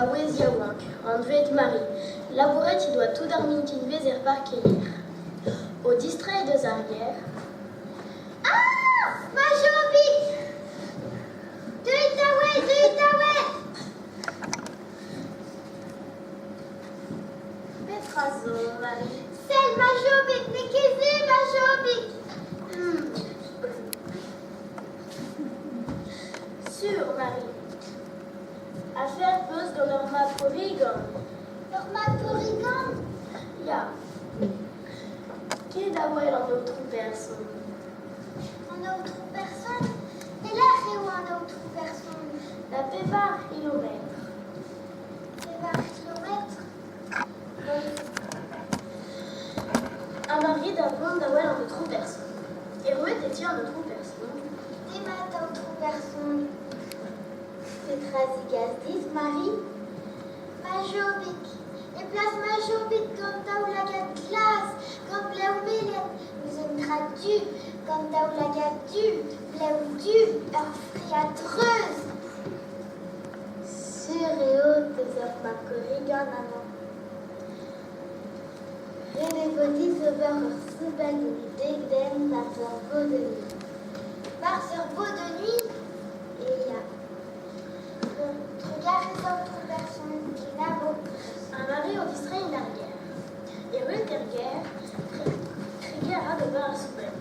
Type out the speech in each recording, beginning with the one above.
wez yaouank, en duet Marie. Labourette, il doit tout d'armin kin vezer par keir. Au distrait de Zarguer. Ah! Ma jobik! Duitaouet! Petrazo, Marie. C'est ma jobik, mais qu'est-ce que ma jobik? Sur, Marie. Affaire pose dans leur map Porygon. Leur mat Porygon? Ya. Qui d'awel en autre personne? En autre personne? Et là, c'est où en autre personne? La paix par kilomètre. C'est par kilomètre? Un mari d'un monde d'awel en autre personne. Et Rouet est en autre personne. Des maths à autre personne. C'est Trazigazdis, Marie. Ma jobik. Et place ma jobik comme t'as ou la gâte glace, comme là où Mélène nous une tradu, comme t'as ou la gâte du, là où du, heure friatreuse. Sur et haute des heures ma corrigan, maman. Renevodi sauveur souban degden par cerveau de nuit. Par cerveau de nuit, et il y a. Regarde les autres personnes qui n'a beaucoup. Un mari au distrait une arrière. Et Rouet derrière, Krieger a de bar à souper.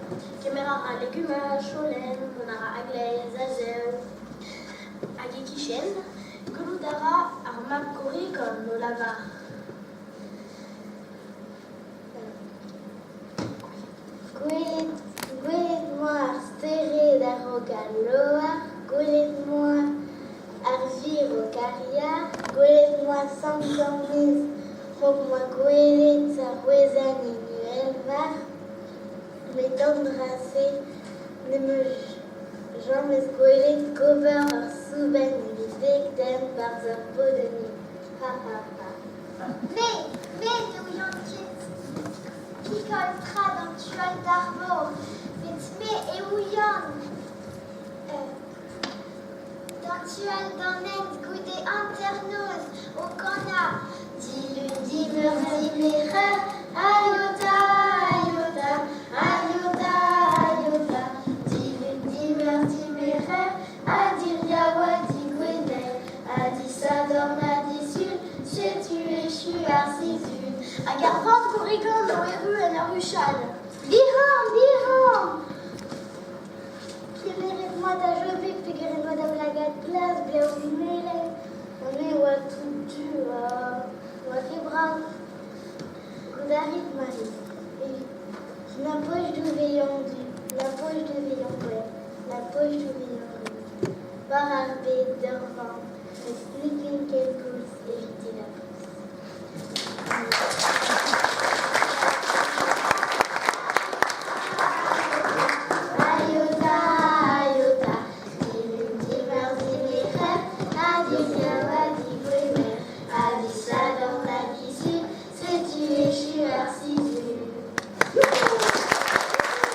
Caméra à légumage, cholen, monara aglaise, azel, agikishen, Guludara, armab kori comme nos lavar. Goulet-moi stéré d'arrogaloa, goulet-moi argir au carrière, goulet-moi sans camise, roque-moi goulet sa rouezane et nuelvar, mes tendrassés, ne me jamais goulet cover souben et degden par leur peau de nuit. Ha ha ha. Mais, nous y'en qui coltra dans tual d'armor, mais et ouillon, dans tual d'ennette goudé internos, au cana, dimeur, diméreur, ayota, dimeur, diméreur, adir yawa, digouenel, adisador, nadisul, j'ai tué, je suis arcisul. A garfant Corrigan dans les rues et la rue Châle. Biram! Figurez-moi ta jobik, figurez-moi ta blague glace, bien au mêlé. On est ou à tout tu, ou à Fibran. Goudarit, Marie. Et la poche du veillon du, la poche du veillon ouais, la poche du veillon rue. Par arbé, d'orvant, expliquer quelle course, éviter la course. Ayota, dimeur, diméreur, adir